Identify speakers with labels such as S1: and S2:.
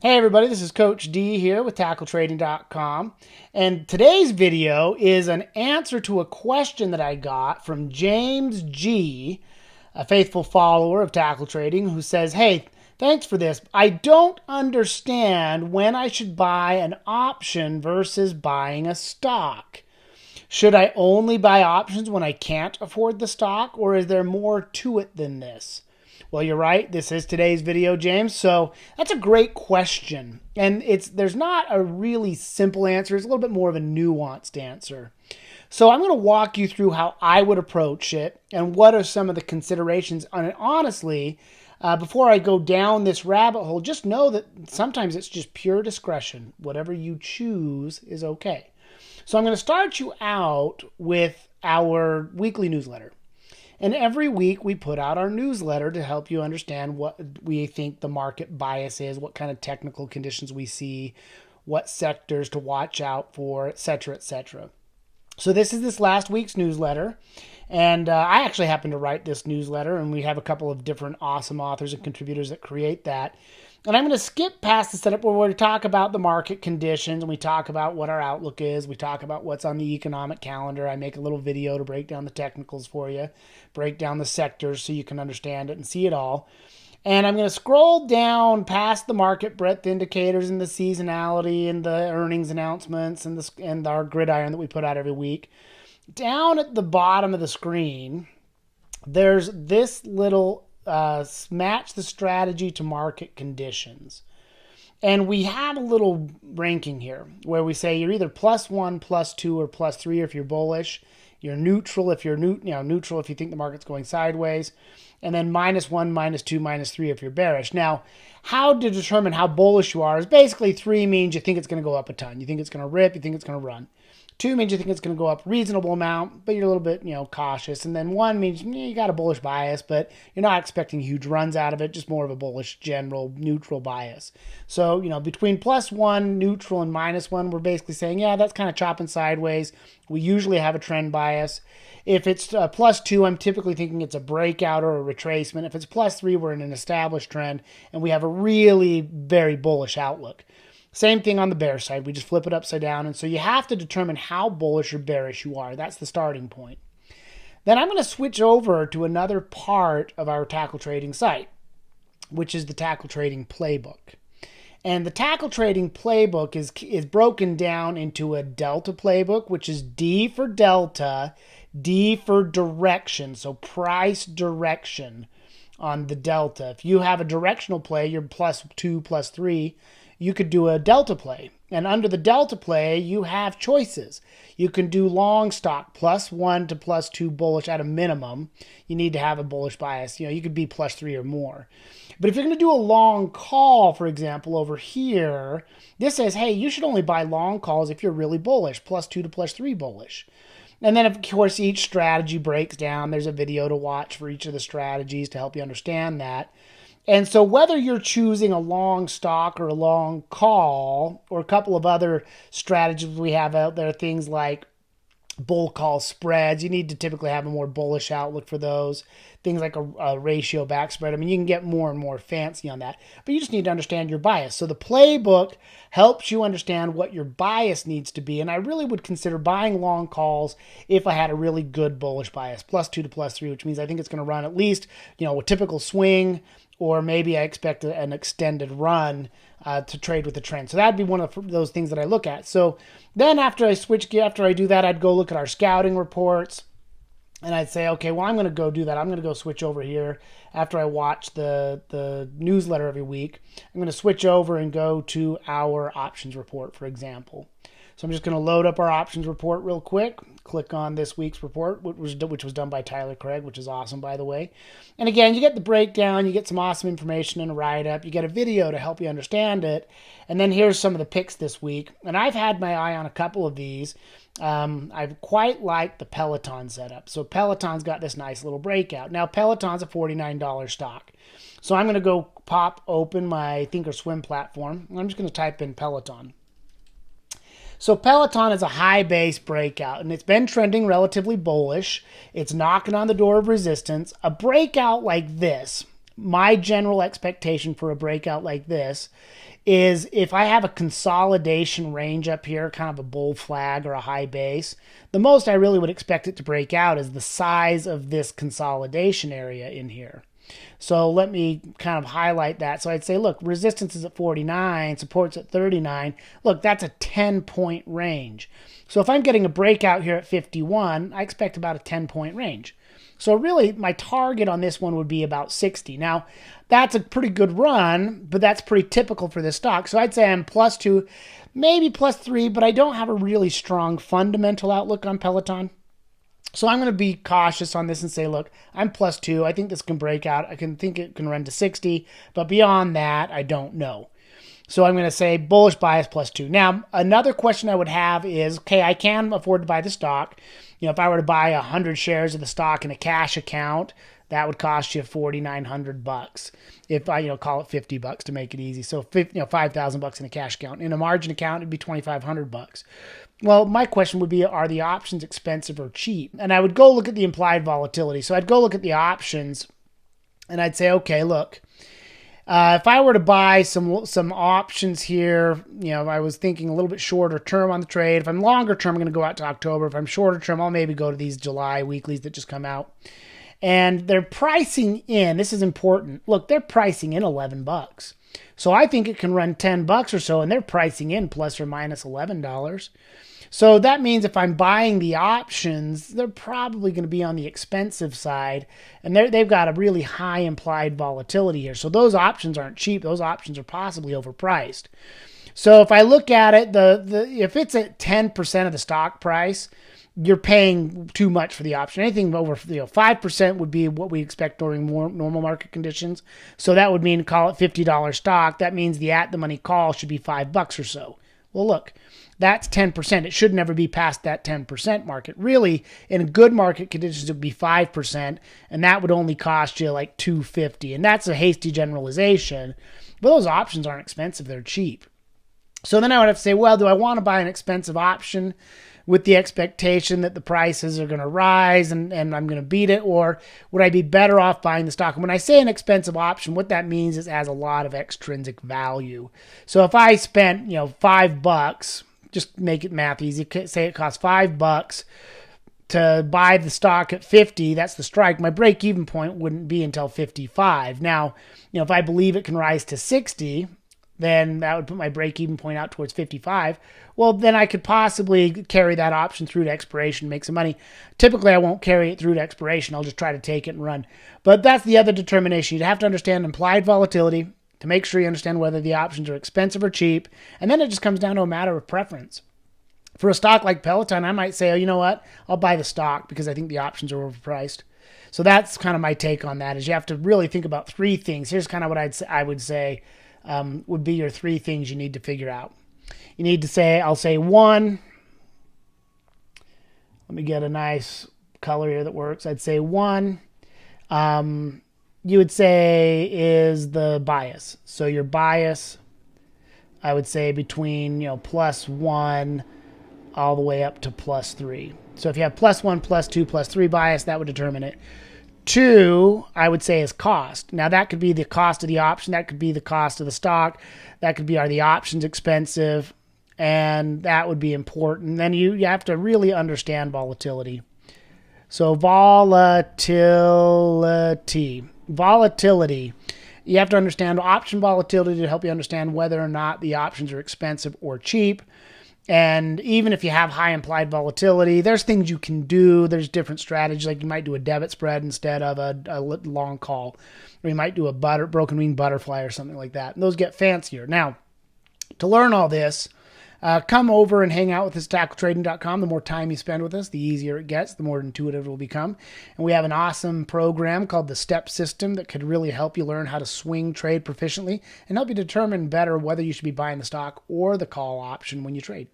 S1: Hey everybody, this is Coach D here with TackleTrading.com, and today's video is an answer to a question that I got from James G, a faithful follower of Tackle Trading, who says, "Hey, thanks for this. I don't understand when I should buy an option versus buying a stock. Should I only buy options when I can't afford the stock, or is there more to it than this?" Well, you're right. This is today's video, James. So that's a great question. And there's not a really simple answer. It's a little bit more of a nuanced answer. So I'm going to walk you through how I would approach it and what are some of the considerations. And honestly, before I go down this rabbit hole, just know that sometimes it's just pure discretion. Whatever you choose is okay. So I'm going to start you out with our weekly newsletter. And every week we put out our newsletter to help you understand what we think the market bias is, what kind of technical conditions we see, what sectors to watch out for, etc., etc. So this is this last week's newsletter. And I actually happen to write this newsletter, and we have a couple of different awesome authors and contributors that create that. And I'm going to skip past the setup where we talk about the market conditions and we talk about what our outlook is. We talk about what's on the economic calendar. I make a little video to break down the technicals for you, break down the sectors so you can understand it and see it all. And I'm going to scroll down past the market breadth indicators and the seasonality and the earnings announcements and our gridiron that we put out every week. Down at the bottom of the screen, there's this little match the strategy to market conditions. And we have a little ranking here where we say you're either +1, +2, or +3 if you're bullish. You're neutral if you're neutral if you think the market's going sideways. And then -1, -2, -3 if you're bearish. Now, how to determine how bullish you are is basically 3 means you think it's going to go up a ton. You think it's going to rip, you think it's going to run. 2 means you think it's going to go up a reasonable amount, but you're a little bit, cautious. And then 1 means you got a bullish bias, but you're not expecting huge runs out of it, just more of a bullish, general, neutral bias. So, between +1, neutral, and -1, we're basically saying, yeah, that's kind of chopping sideways. We usually have a trend bias. If it's +2, I'm typically thinking it's a breakout or a retracement. If it's +3, we're in an established trend, and we have a really very bullish outlook. Same thing on the bear side. We just flip it upside down. And so you have to determine how bullish or bearish you are. That's the starting point. Then I'm going to switch over to another part of our tackle trading site, which is the tackle trading playbook. And the tackle trading playbook is broken down into a delta playbook, which is D for delta, D for direction. So price direction on the delta. If you have a directional play, you're +2, +3, you could do a delta play. And under the delta play, you have choices. You can do long stock, +1 to +2 bullish at a minimum. You need to have a bullish bias. You could be +3 or more. But if you're going to do a long call, for example, over here, this says, hey, you should only buy long calls if you're really bullish, +2 to +3 bullish. And then, of course, each strategy breaks down. There's a video to watch for each of the strategies to help you understand that. And so whether you're choosing a long stock or a long call or a couple of other strategies we have out there, things like bull call spreads, you need to typically have a more bullish outlook for those. Things like a ratio back spread. I mean, you can get more and more fancy on that, but you just need to understand your bias. So the playbook helps you understand what your bias needs to be. And I really would consider buying long calls if I had a really good bullish bias, +2 to +3, which means I think it's going to run at least, a typical swing, or maybe I expect an extended run to trade with the trend. So that'd be one of those things that I look at. So then after I do that, I'd go look at our scouting reports. And I'd say, okay, well, I'm going to go do that. I'm going to go switch over here after I watch the newsletter every week. I'm going to switch over and go to our options report, for example. So I'm just going to load up our options report real quick. Click on this week's report, which was done by Tyler Craig, which is awesome, by the way. And again, you get the breakdown, you get some awesome information and a write-up, you get a video to help you understand it. And then here's some of the picks this week. And I've had my eye on a couple of these. I quite like the Peloton setup. So Peloton's got this nice little breakout. Now, Peloton's a $49 stock. So I'm going to go pop open my Thinkorswim platform. I'm just going to type in Peloton. So Peloton is a high base breakout, and it's been trending relatively bullish. It's knocking on the door of resistance. A breakout like this my general expectation for a breakout like this is if I have a consolidation range up here, kind of a bull flag or a high base, the most I really would expect it to break out is the size of this consolidation area in here. So let me kind of highlight that. So I'd say, look, resistance is at 49, support's at 39. Look, that's a 10-point range. So if I'm getting a breakout here at 51, I expect about a 10-point range. So really, my target on this one would be about 60. Now, that's a pretty good run, but that's pretty typical for this stock. So I'd say I'm +2, maybe +3, but I don't have a really strong fundamental outlook on Peloton. So I'm going to be cautious on this and say, look, I'm +2. I think this can break out. I can think it can run to 60, but beyond that, I don't know. So I'm going to say bullish bias +2. Now, another question I would have is, okay, I can afford to buy the stock. You know, if I were to buy 100 shares of the stock in a cash account, that would cost you $4,900. If I, call it $50 to make it easy. So, $5,000 in a cash account. In a margin account, it'd be $2,500. Well, my question would be, are the options expensive or cheap? And I would go look at the implied volatility. So I'd go look at the options and I'd say, okay, look, if I were to buy some options here, I was thinking a little bit shorter term on the trade. If I'm longer term, I'm going to go out to October. If I'm shorter term, I'll maybe go to these July weeklies that just come out. And they're pricing in, this is important. Look, they're pricing in $11. So I think it can run $10 or so, and they're pricing in plus or minus $11. So that means if I'm buying the options, they're probably going to be on the expensive side, and they've got a really high implied volatility here. So those options aren't cheap. Those options are possibly overpriced. So if I look at it, if it's at 10% of the stock price, you're paying too much for the option. Anything over 5% would be what we expect during more normal market conditions. So that would mean, call it $50 stock. That means the at-the-money call should be $5 or so. Well, look, that's 10%. It should never be past that 10% market. Really, in good market conditions, it would be 5%, and that would only cost you like $250. And that's a hasty generalization. But those options aren't expensive. They're cheap. So then I would have to say, well, do I want to buy an expensive option with the expectation that the prices are going to rise and I'm going to beat it, or would I be better off buying the stock? And when I say an expensive option, what that means is it has a lot of extrinsic value. So if I spent, $5, just make it math easy, say it costs $5 to buy the stock at 50, that's the strike. My break-even point wouldn't be until 55. Now, if I believe it can rise to 60, then that would put my break-even point out towards 55. Well, then I could possibly carry that option through to expiration, make some money. Typically, I won't carry it through to expiration. I'll just try to take it and run. But that's the other determination. You'd have to understand implied volatility to make sure you understand whether the options are expensive or cheap. And then it just comes down to a matter of preference. For a stock like Peloton, I might say, oh, you know what? I'll buy the stock because I think the options are overpriced. So that's kind of my take on that, is you have to really think about three things. Here's kind of what I would say would be your three things you need to figure out. You need to say, I'll say one. Let me get a nice color here that works. I'd say one, you would say is the bias. So your bias, I would say between, +1 all the way up to +3. So if you have +1, +2, +3 bias, that would determine it. 2, I would say, is cost. Now, that could be the cost of the option. That could be the cost of the stock. That could be, are the options expensive? And that would be important. Then you have to really understand volatility. So volatility. You have to understand option volatility to help you understand whether or not the options are expensive or cheap. And even if you have high implied volatility, there's things you can do. There's different strategies, like you might do a debit spread instead of a long call, or you might do a broken wing butterfly or something like that. And those get fancier. Now, to learn all this, come over and hang out with us at TackleTrading.com. The more time you spend with us, the easier it gets, the more intuitive it will become. And we have an awesome program called the STEP System that could really help you learn how to swing trade proficiently and help you determine better whether you should be buying the stock or the call option when you trade.